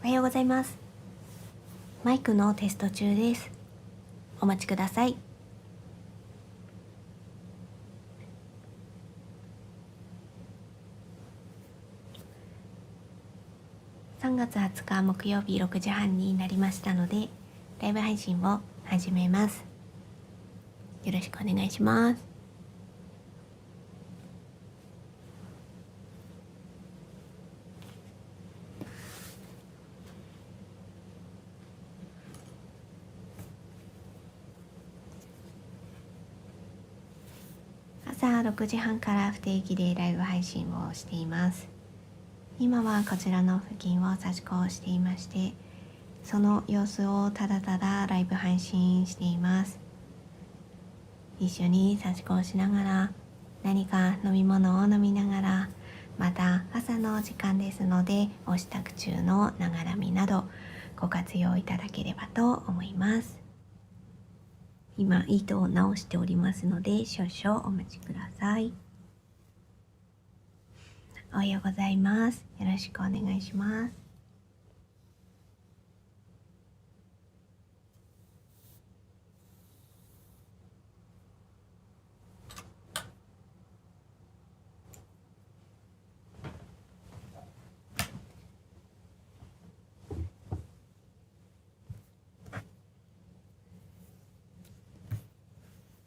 おはようございます。マイクのテスト中です。お待ちください。3月20日木曜日6時半になりましたので、ライブ配信を始めます。よろしくお願いします。朝6時半から不定期でライブ配信をしています。今はこちらの付近を差し子をしていまして、その様子をただただライブ配信しています。一緒に差し子をしながら、何か飲み物を飲みながら、また朝の時間ですのでお支度中のながらみなどご活用いただければと思います。今糸を直しておりますので少々お待ちください。おはようございます。よろしくお願いします。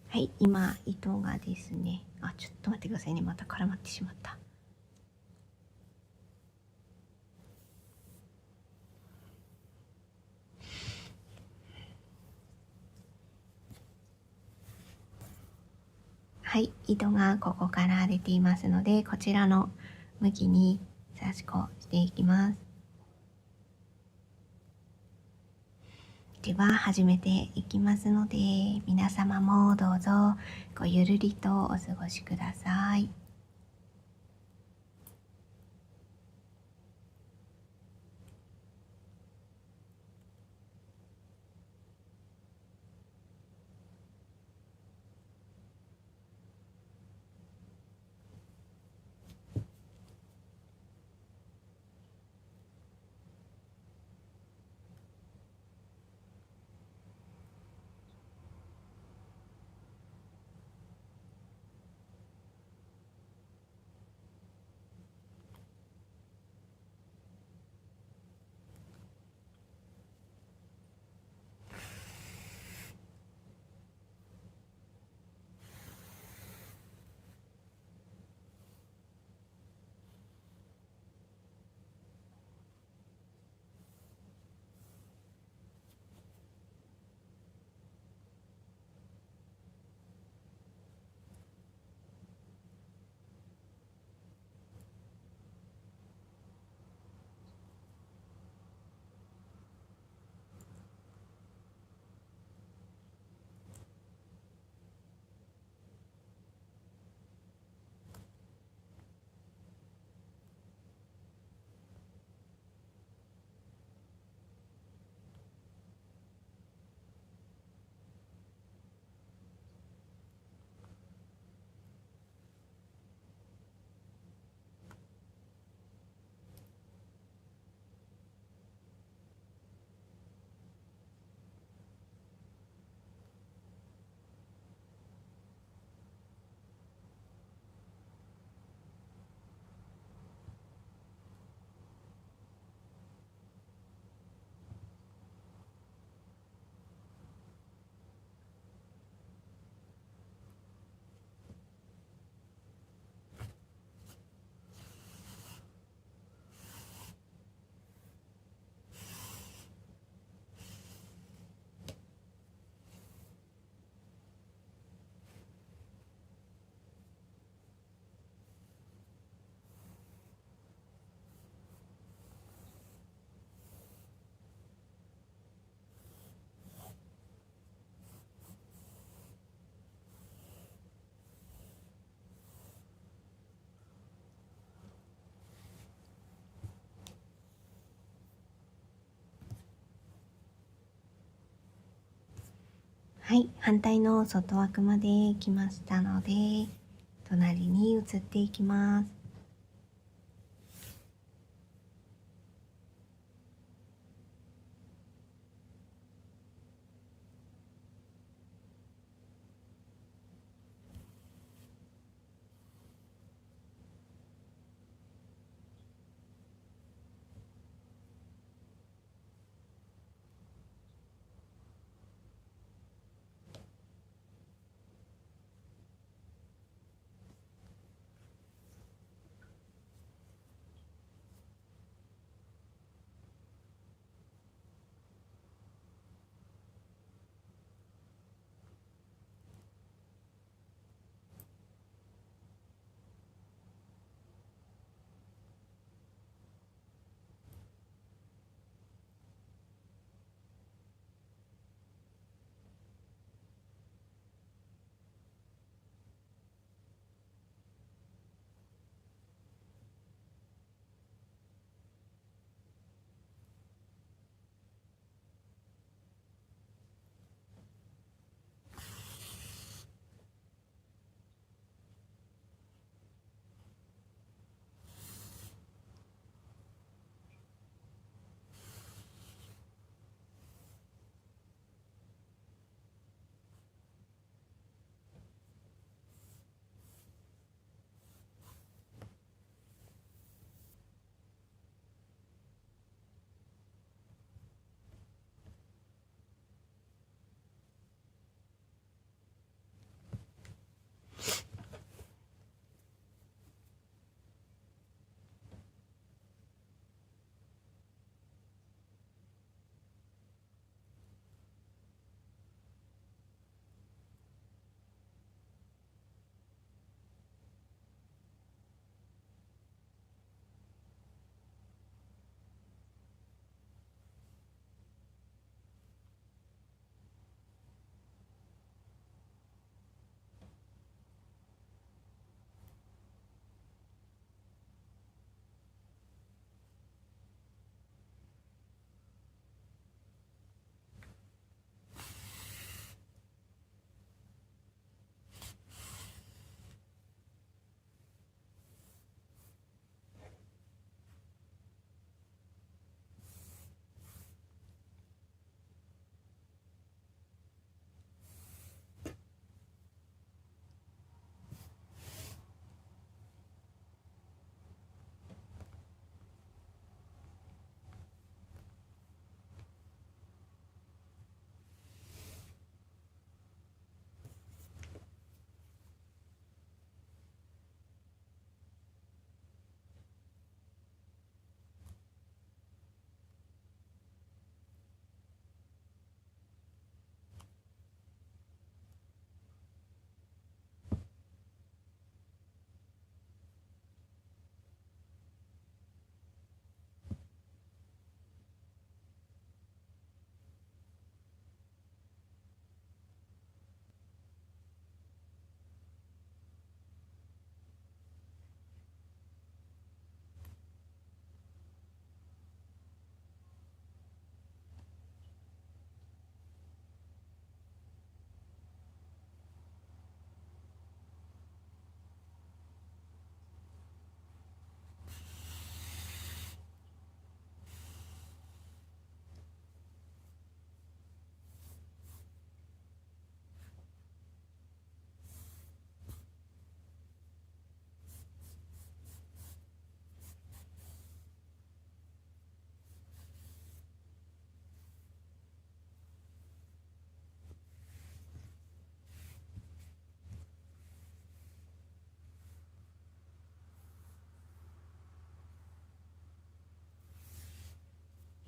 はい、今糸がですね、ちょっと待ってくださいね、また絡まってしまった。はい、糸がここから出ていますので、こちらの向きに差し子していきます。では始めていきますので、皆様もどうぞごゆるりとお過ごしください。はい、反対の外枠まで来ましたので、隣に移っていきます。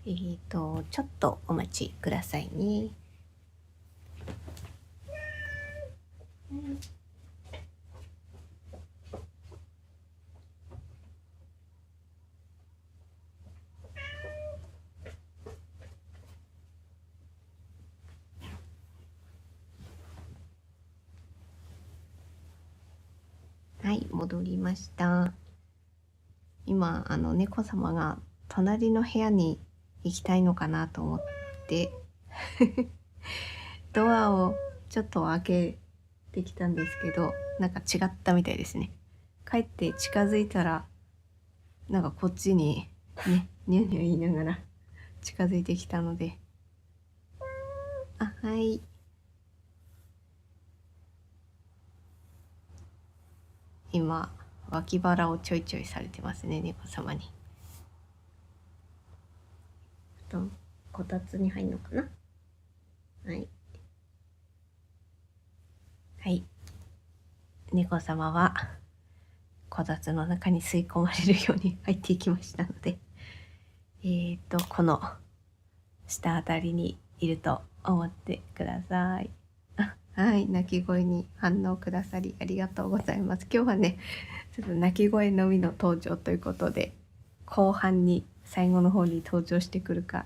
ちょっとお待ちくださいね。はい、戻りました。今猫様が隣の部屋に行きたいのかなと思ってドアをちょっと開けてきたんですけど、なんか違ったみたいですね。帰って近づいたらなんかこっちにねニューニュー言いながら近づいてきたので、はい、今脇腹をちょいちょいされてますね、猫様に。こたつに入るのかな。はいはい、猫様はこたつの中に吸い込まれるように入っていきましたので、この下あたりにいると思ってください。はい、鳴き声に反応くださりありがとうございます。今日はね、ちょっと鳴き声のみの登場ということで、後半に最後の方に登場してくるか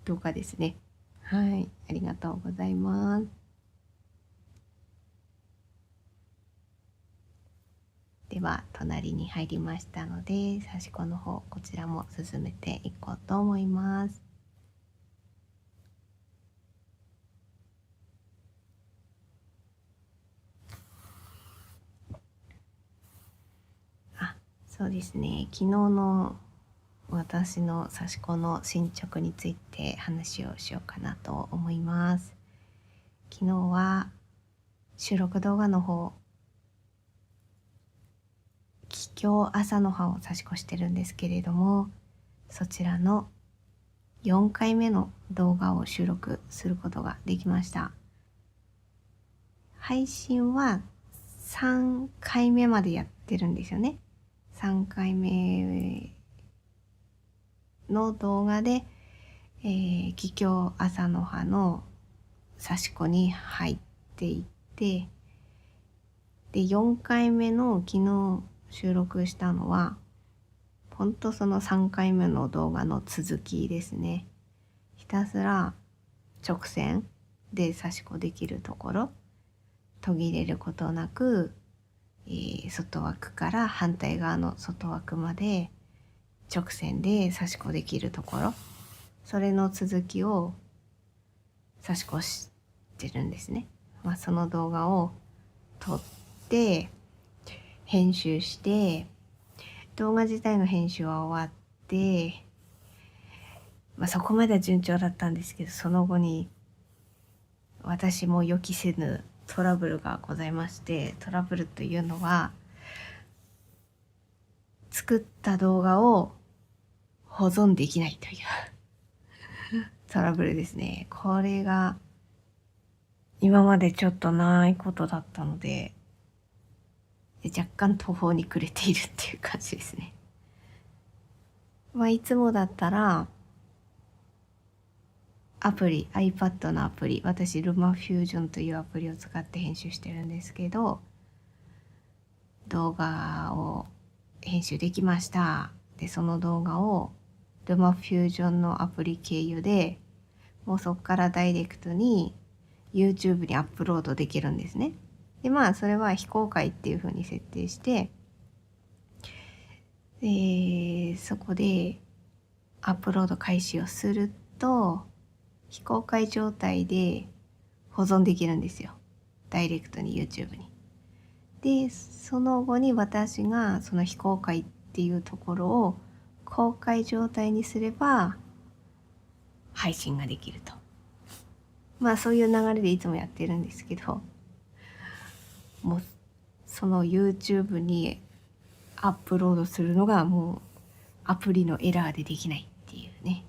どうかですね。はい、ありがとうございます。では隣に入りましたので、刺し子の方こちらも進めていこうと思います。そうですね、昨日の私の刺し子の進捗について話をしようかなと思います。昨日は収録動画の方、桔梗朝の葉を刺し子してるんですけれども、そちらの4回目の動画を収録することができました。配信は3回目までやってるんですよね。3回目の動画で、桔梗朝の葉の刺し子に入っていって、で4回目の昨日収録したのはほんとその3回目の動画の続きですね。ひたすら直線で刺し子できるところ、途切れることなく、外枠から反対側の外枠まで直線で刺し子できるところ、それの続きを刺し子してるんですね。その動画を撮って編集して、動画自体の編集は終わって、そこまでは順調だったんですけど、その後に私も予期せぬトラブルがございまして、トラブルというのは作った動画を保存できないというトラブルですね。これが今までちょっとないことだったので、若干途方に暮れているっていう感じですね。いつもだったらアプリ、iPad のアプリ、私ルマフュージョンというアプリを使って編集してるんですけど、動画を編集できました。でその動画をルマフュージョンのアプリ経由でもうそこからダイレクトに YouTube にアップロードできるんですね。でそれは非公開っていう風に設定して、そこでアップロード開始をすると非公開状態で保存できるんですよ、ダイレクトに YouTube に。でその後に私がその非公開っていうところを公開状態にすれば配信ができると。そういう流れでいつもやってるんですけど、もうその YouTube にアップロードするのがもうアプリのエラーでできないっていうね。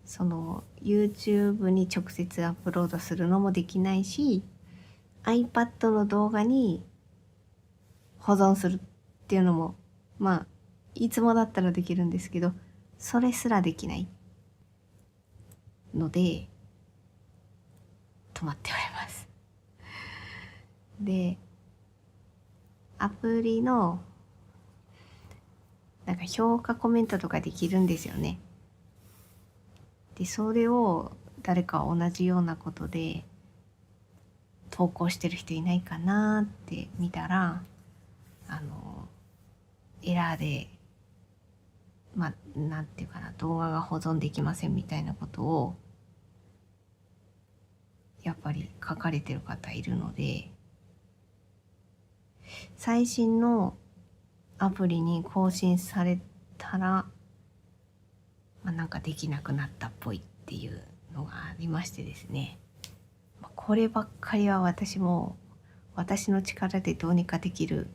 その YouTube に直接アップロードするのもできないし、 iPad の動画に保存するっていうのもいつもだったらできるんですけど、それすらできないので止まっております。で、アプリのなんか評価コメントとかできるんですよね。で、それを誰か同じようなことで投稿してる人いないかなって見たら、エラーで、なんていうかな、動画が保存できませんみたいなことをやっぱり書かれてる方いるので、最新のアプリに更新されたら、なんかできなくなったっぽいっていうのがありましてですね、こればっかりは私の力でどうにかできる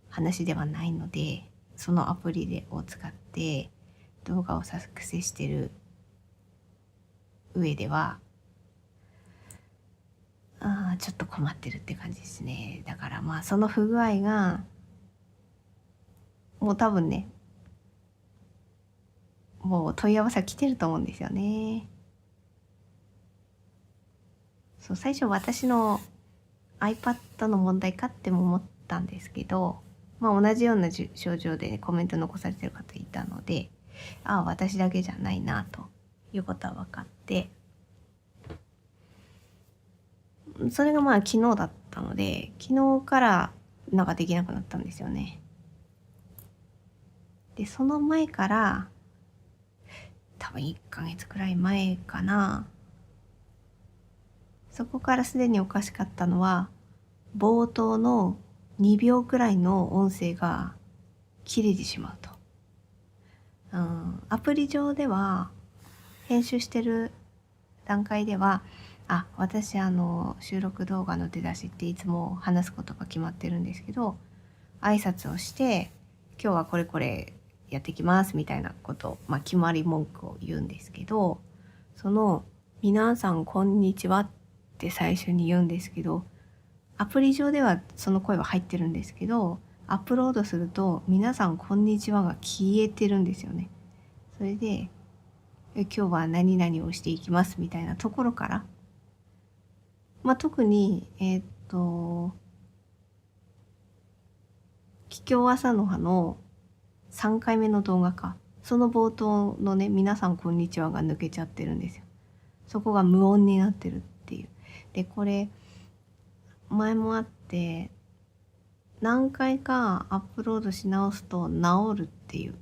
話ではないので、そのアプリを使って動画を作成してる上ではちょっと困ってるって感じですね。だからその不具合がもう多分ね、もう問い合わせは来てると思うんですよね。そう、最初私の iPad の問題かっても思ったんですけど、同じような症状で、コメント残されてる方いたので、私だけじゃないなということは分かって、それが昨日だったので、昨日からなんかできなくなったんですよね。で、その前から多分1ヶ月くらい前かな、そこからすでにおかしかったのは、冒頭の2秒くらいの音声が切れてしまうと。アプリ上では編集してる段階では、私収録動画の出だしっていつも話すことが決まってるんですけど、挨拶をして今日はこれこれやってきますみたいなこと、決まり文句を言うんですけど、その皆さんこんにちはって最初に言うんですけど、アプリ上ではその声は入ってるんですけど、アップロードすると皆さんこんにちはが消えてるんですよね。それで今日は何々をしていきますみたいなところから、特に桔梗朝の葉の3回目の動画か、その冒頭のね、皆さんこんにちはが抜けちゃってるんですよ。そこが無音になってるっていう。で、これ前もあって、何回かアップロードし直すと治るっていう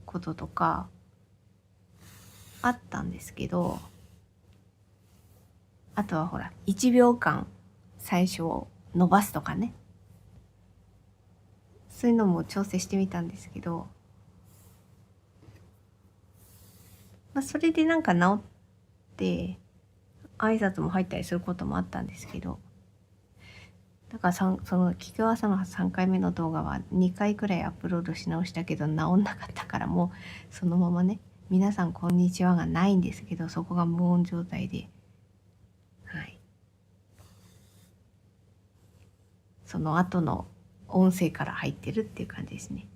こととかあったんですけど、あとはほら1秒間最初を伸ばすとかね、そういうのも調整してみたんですけど、それでなんか治って挨拶も入ったりすることもあったんですけど、だからその桔梗朝の3回目の動画は2回くらいアップロードし直したけど治んなかったから、もうそのままね、皆さんこんにちはがないんですけど、そこが無音状態で、その後の音声から入ってるっていう感じですね。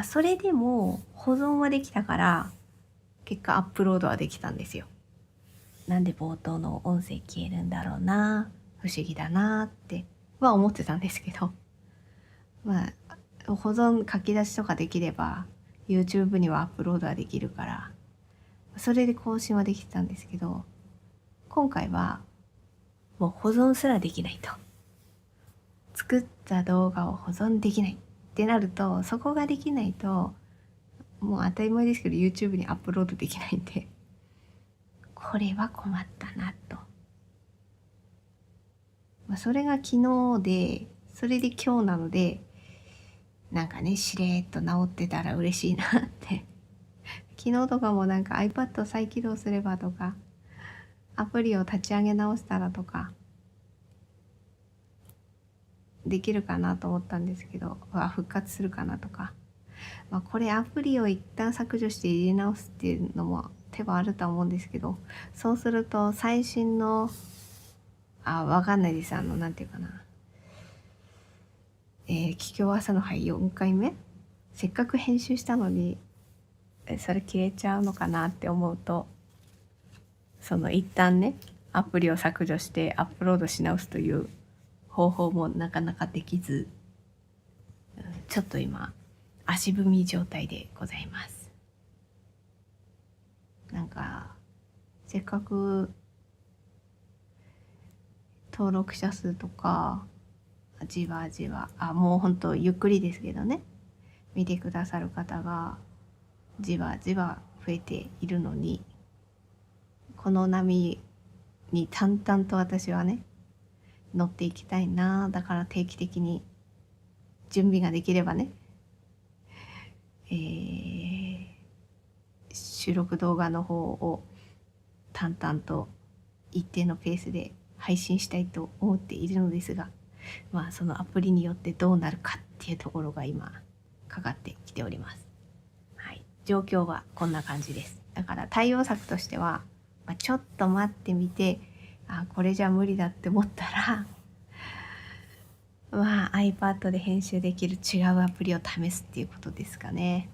それでも保存はできたから結果アップロードはできたんですよ。なんで冒頭の音声消えるんだろうな、不思議だなっては思ってたんですけど、保存書き出しとかできれば YouTube にはアップロードはできるから、それで更新はできてたんですけど、今回はもう保存すらできないと。作った動画を保存できないってなると、そこができないともう当たり前ですけど YouTube にアップロードできないんで、これは困ったなと。それが昨日で、それで今日なので、なんかね、しれーっと治ってたら嬉しいなって昨日とかもなんか iPad を再起動すればとか、アプリを立ち上げ直したらとかできるかなと思ったんですけど、復活するかなとか、これアプリを一旦削除して入れ直すっていうのも手はあると思うんですけど、そうすると最新のわかんないです、なんていうかな、桔梗朝の葉4回目、せっかく編集したのにそれ消えちゃうのかなって思うと、その一旦ねアプリを削除してアップロードし直すという方法もなかなかできず、ちょっと今足踏み状態でございます。なんかせっかく登録者数とかじわじわもうほんとゆっくりですけどね、見てくださる方がじわじわ増えているのに、この波に淡々と私はね乗っていきたいな。だから定期的に準備ができればね、収録動画の方を淡々と一定のペースで配信したいと思っているのですが、そのアプリによってどうなるかっていうところが今かかってきております。はい、状況はこんな感じです。だから対応策としては、ちょっと待ってみて、これじゃ無理だって思ったらiPad で編集できる違うアプリを試すっていうことですかね。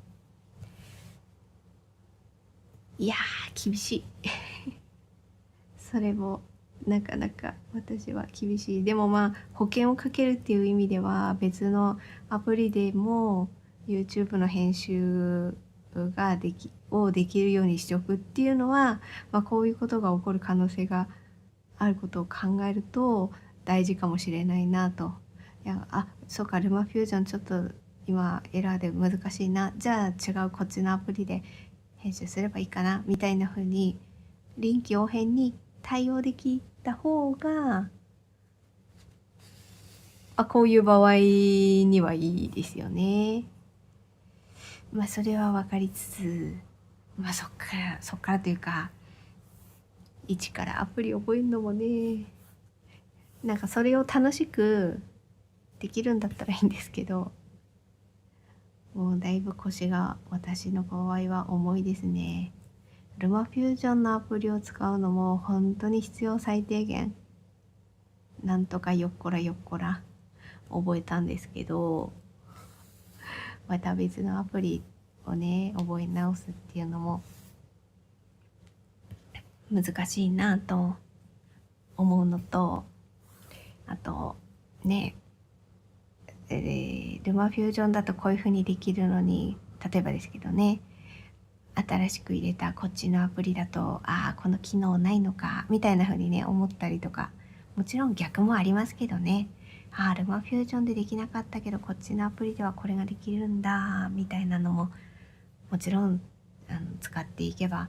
いやー厳しいそれもなかなか私は厳しい。でも保険をかけるっていう意味では別のアプリでも YouTube の編集ができるようにしておくっていうのは、こういうことが起こる可能性があることを考えると大事かもしれないなと。そうか、ルマフュージョンちょっと今エラーで難しいな、じゃあ違うこっちのアプリで編集すればいいかなみたいな風に臨機応変に対応できた方がこういう場合にはいいですよね。それは分かりつつ、そっからというか一からアプリ覚えるのもね、なんかそれを楽しくできるんだったらいいんですけど、もうだいぶ腰が私の場合は重いですね。ルマフュージョンのアプリを使うのも本当に必要最低限なんとかよっこらよっこら覚えたんですけど、また別のアプリをね覚え直すっていうのも難しいなと思うのと、あとね、ルマフュージョンだとこういう風にできるのに、例えばですけどね、新しく入れたこっちのアプリだとこの機能ないのかみたいな風にね思ったりとか、もちろん逆もありますけどね、ルマフュージョンでできなかったけどこっちのアプリではこれができるんだみたいなのももちろん使っていけば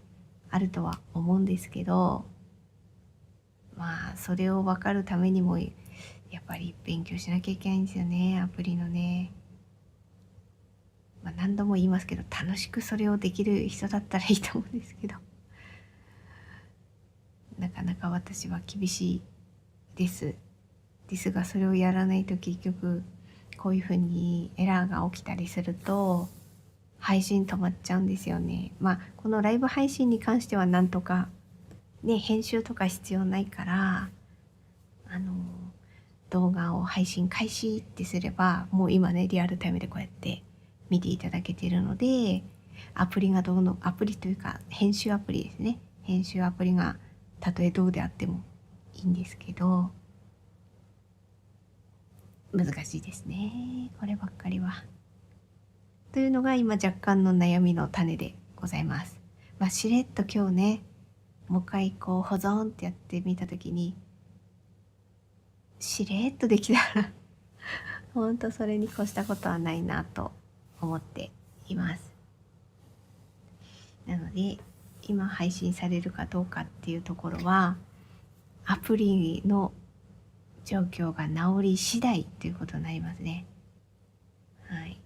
あるとは思うんですけど、それを分かるためにもやっぱり勉強しなきゃいけないんですよね、アプリのね。何度も言いますけど、楽しくそれをできる人だったらいいと思うんですけど、なかなか私は厳しいですが、それをやらないと結局こういうふうにエラーが起きたりすると配信止まっちゃうんですよね。このライブ配信に関してはなんとかね、編集とか必要ないから動画を配信開始ってすればもう今ねリアルタイムでこうやって見ていただけているので、アプリというか編集アプリですね、編集アプリがたとえどうであってもいいんですけど、難しいですねこればっかりは。というのが今若干の悩みの種でございます。しれっと今日ねもう一回こう保存ってやってみた時にしれっとできたら本当それに越したことはないなと思っています。なので今配信されるかどうかっていうところはアプリの状況が治り次第ということになりますね。はい。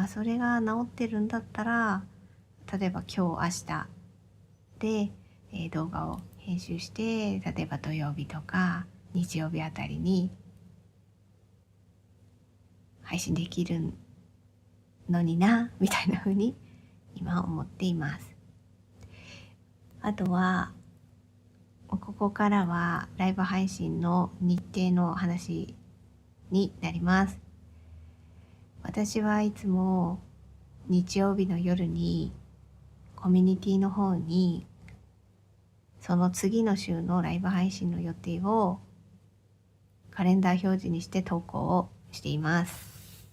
それが治ってるんだったら、例えば今日明日で、動画を編集して、例えば土曜日とか日曜日あたりに配信できるのになみたいな風に今思っています。あとはここからはライブ配信の日程の話になります。私はいつも日曜日の夜にコミュニティの方にその次の週のライブ配信の予定をカレンダー表示にして投稿をしています。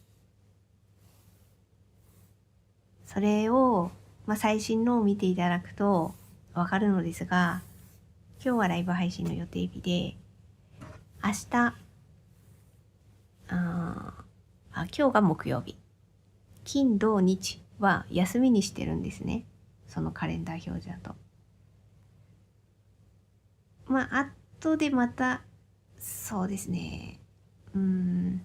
それを、最新のを見ていただくとわかるのですが、今日はライブ配信の予定日で、明日、今日が木曜日。金土日は休みにしてるんですね。そのカレンダー表示だと。後でまた、そうですね。本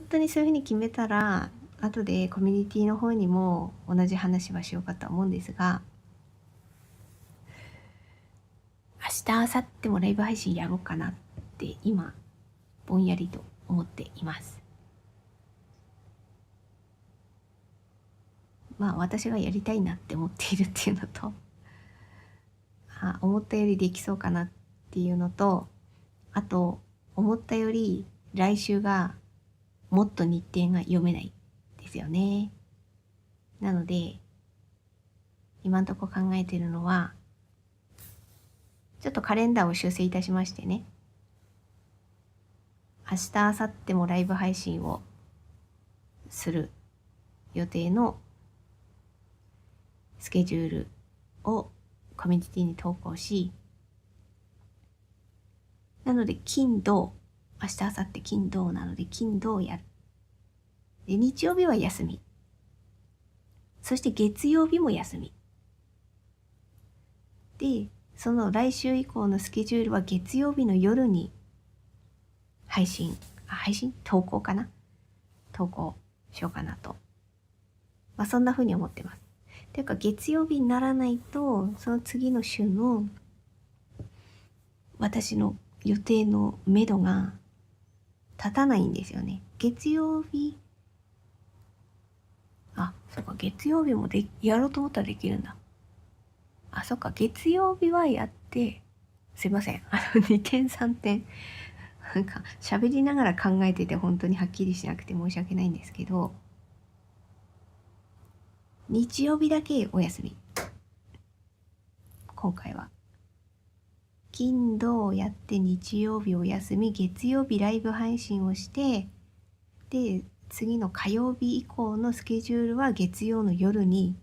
当にそういうふうに決めたら、後でコミュニティの方にも同じ話はしようかと思うんですが、明日、明後日もライブ配信やろうかなって今、ぼんやりと思っています。私がやりたいなって思っているっていうのと、思ったよりできそうかなっていうのと、あと、思ったより来週がもっと日程が読めないですよね。なので、今んとこ考えているのは、ちょっとカレンダーを修正いたしましてね、明日、明後日もライブ配信をする予定のスケジュールをコミュニティに投稿し、なので金土、明日、明後日金土なので金土をやる。で、日曜日は休み。そして月曜日も休み。で、その来週以降のスケジュールは月曜日の夜に投稿かな投稿しようかなと。そんな風に思ってます。ていうか月曜日にならないと、その次の週の私の予定の目処が立たないんですよね。月曜日、そうか、月曜日もやろうと思ったらできるんだ。そっか、月曜日はやって、すいません。2点3点。なんか、喋りながら考えてて本当にはっきりしなくて申し訳ないんですけど、日曜日だけお休み。今回は。金土やって日曜日お休み、月曜日ライブ配信をして、で、次の火曜日以降のスケジュールは月曜の夜に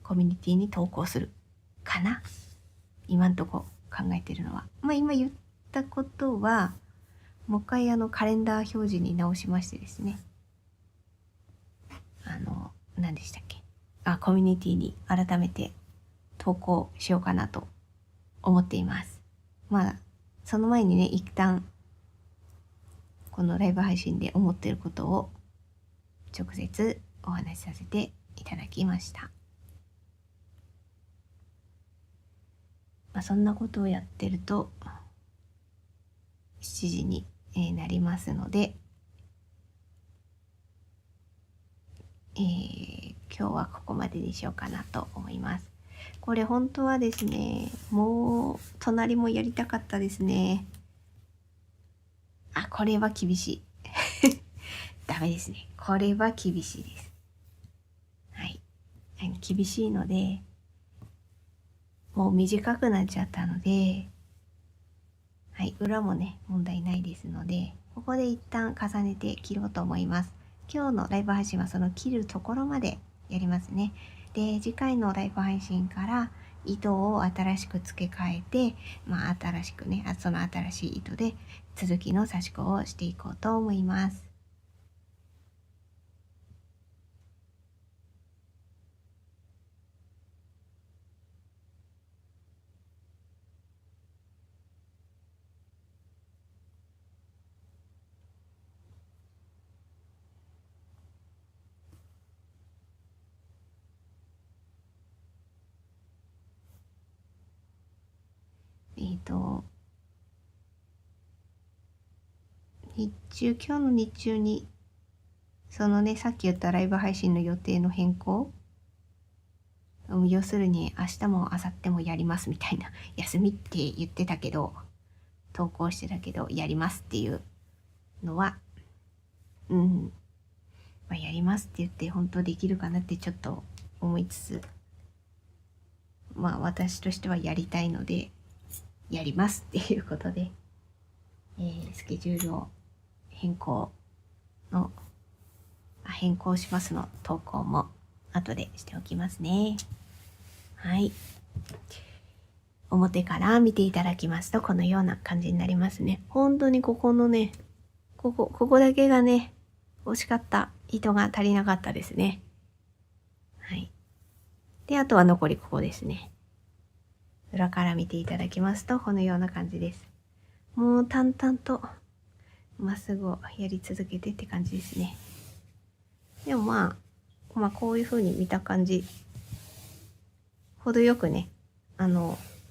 コミュニティに投稿するかな。今んとこ考えてるのは。今言ったことは、もう一回カレンダー表示に直しましてですね。何でしたっけ。コミュニティに改めて投稿しようかなと思っています。その前にね、一旦、このライブ配信で思っていることを直接お話しさせていただきました。そんなことをやってると、7時になりますので、今日はここまでにしようかなと思います。これ本当はですね、もう隣もやりたかったですね。これは厳しい。ダメですね。これは厳しいです。はい。厳しいので、もう短くなっちゃったので、はい、裏もね、問題ないですので、ここで一旦重ねて切ろうと思います。今日のライブ配信はその切るところまでやりますね。で、次回のライブ配信から糸を新しく付け替えて、新しくね、その新しい糸で続きの刺し子をしていこうと思います。今日の日中に、そのね、さっき言ったライブ配信の予定の変更、要するに明日も明後日もやりますみたいな、休みって言ってたけど、投稿してたけど、やりますっていうのは、やりますって言って本当できるかなってちょっと思いつつ、私としてはやりたいのでやりますっていうことで、スケジュールを変更しますの投稿も後でしておきますね。はい。表から見ていただきますとこのような感じになりますね。本当にここのね、ここだけがね、惜しかった。糸が足りなかったですね。はい。で、あとは残りここですね。裏から見ていただきますとこのような感じです。もう淡々とまっすぐをやり続けてって感じですね。でもこういう風に見た感じ、程よくね、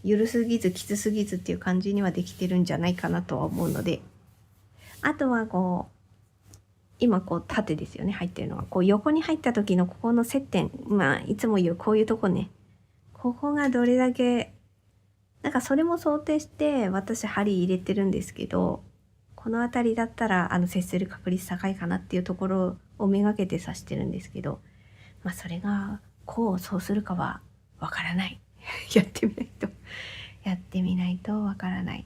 ゆるすぎずきつすぎずっていう感じにはできてるんじゃないかなとは思うので、あとは今縦ですよね、入ってるのは。横に入った時のここの接点、いつも言うこういうとこね。ここがどれだけ、それも想定して私針入れてるんですけど、この辺りだったら接する確率高いかなっていうところをめがけて刺してるんですけど、それがそうするかはわからない。やってみないとわからない。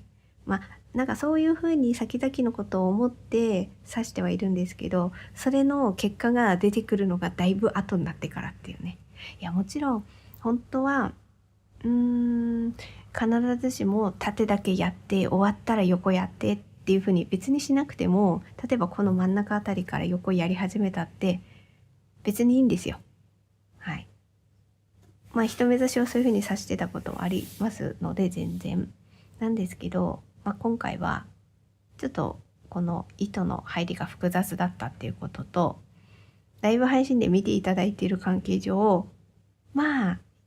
そういうふうに先々のことを思って指してはいるんですけど、それの結果が出てくるのがだいぶ後になってからっていうね。いや、もちろん本当は必ずしも縦だけやって終わったら横やってっていうふうに別にしなくても、例えばこの真ん中あたりから横やり始めたって別にいいんですよ。はい。人目指しをそういうふうに指してたことはありますので全然なんですけど、今回はちょっとこの糸の入りが複雑だったっていうことと、ライブ配信で見ていただいている関係上、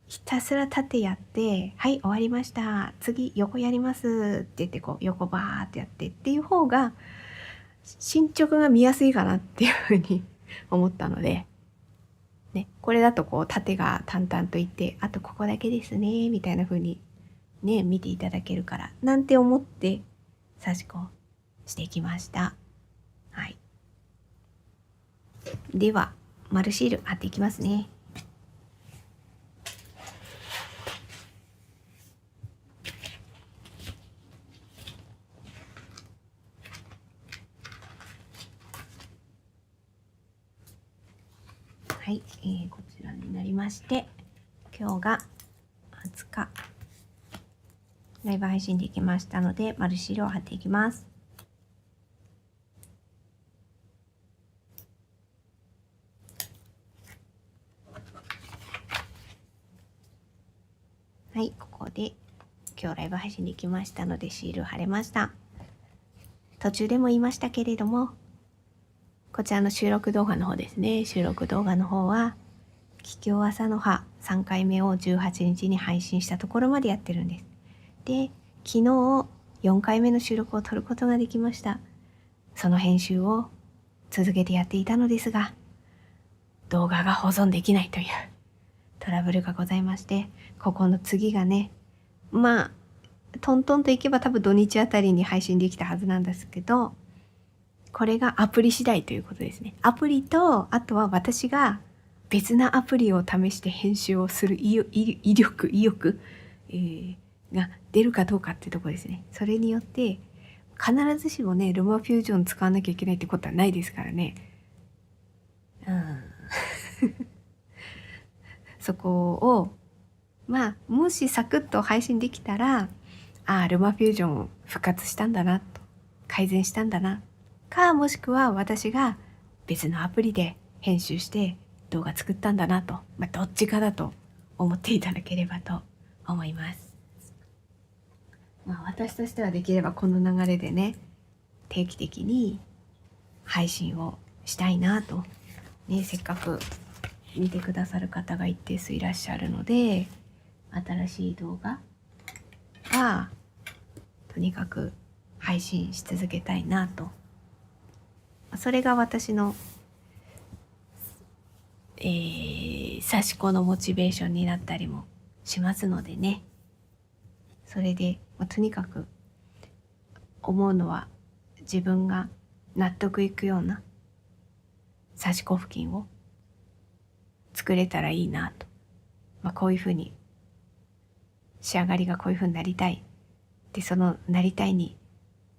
ひたすら縦やって、はい終わりました、次横やりますって言って横バーってやってっていう方が進捗が見やすいかなっていうふうに思ったので、ね、これだと縦が淡々といって、あとここだけですねみたいな風にね見ていただけるからなんて思って刺し子してきました。はい。では丸シール貼っていきますね。はい、こちらになりまして、今日が20日ライブ配信できましたので丸シールを貼っていきます。はい、ここで今日ライブ配信できましたのでシール貼れました。途中でも言いましたけれども、こちらの収録動画の方ですね。収録動画の方は桔梗朝の葉3回目を18日に配信したところまでやってるんです。で、昨日4回目の収録を撮ることができました。その編集を続けてやっていたのですが、動画が保存できないというトラブルがございまして、ここの次がね、トントンといけば多分土日あたりに配信できたはずなんですけど、これがアプリ次第ということですね。アプリと、あとは私が別なアプリを試して編集をする意欲、が出るかどうかっていうところですね。それによって必ずしもね、ルマフュージョン使わなきゃいけないってことはないですからね。そこをもしサクッと配信できたら、ルマフュージョン復活したんだなと、改善したんだなか、もしくは私が別のアプリで編集して動画作ったんだなと、どっちかだと思っていただければと思います。私としてはできればこの流れでね、定期的に配信をしたいなと、ね、せっかく見てくださる方が一定数いらっしゃるので、新しい動画はとにかく配信し続けたいなと。それが私の、刺し子のモチベーションになったりもしますのでね。それで、とにかく思うのは自分が納得いくような刺し子付近を作れたらいいなと、こういうふうに仕上がりがこういうふうになりたいで、そのなりたいに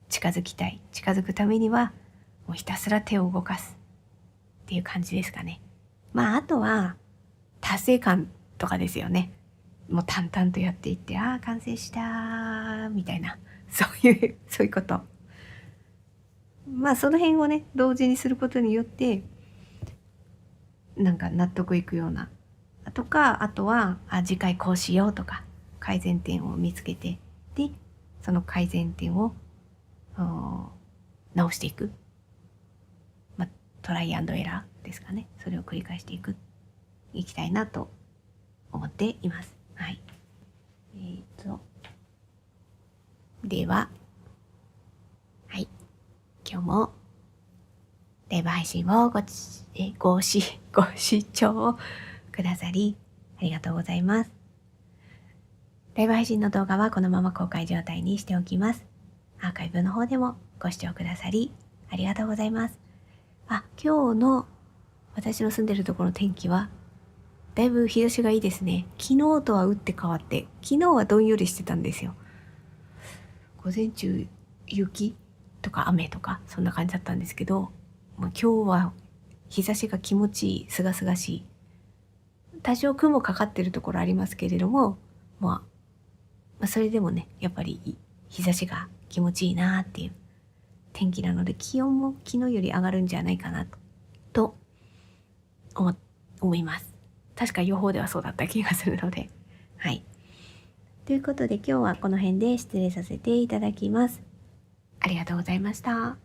近づくためにはもうひたすら手を動かすっていう感じですかね。あとは達成感とかですよね。もう淡々とやっていって、完成したみたいな、そういうこと。その辺をね同時にすることによってなんか納得いくようなとか、あとは次回こうしようとか改善点を見つけて、でその改善点を直していく、トライアンドエラーですかね。それを繰り返していきたいなと思っています。はい。では、はい、今日もライブ配信をご視聴くださりありがとうございます。ライブ配信の動画はこのまま公開状態にしておきます。アーカイブの方でもご視聴くださりありがとうございます。今日の私の住んでるところの天気はだいぶ日差しがいいですね。昨日とは打って変わって、昨日はどんよりしてたんですよ。午前中雪とか雨とかそんな感じだったんですけど、今日は日差しが気持ちいい、すがすがしい。多少雲かかってるところありますけれども、それでもね、やっぱり日差しが気持ちいいなっていう天気なので、気温も昨日より上がるんじゃないかなと思います。確か予報ではそうだった気がするので、はい。ということで今日はこの辺で失礼させていただきます。ありがとうございました。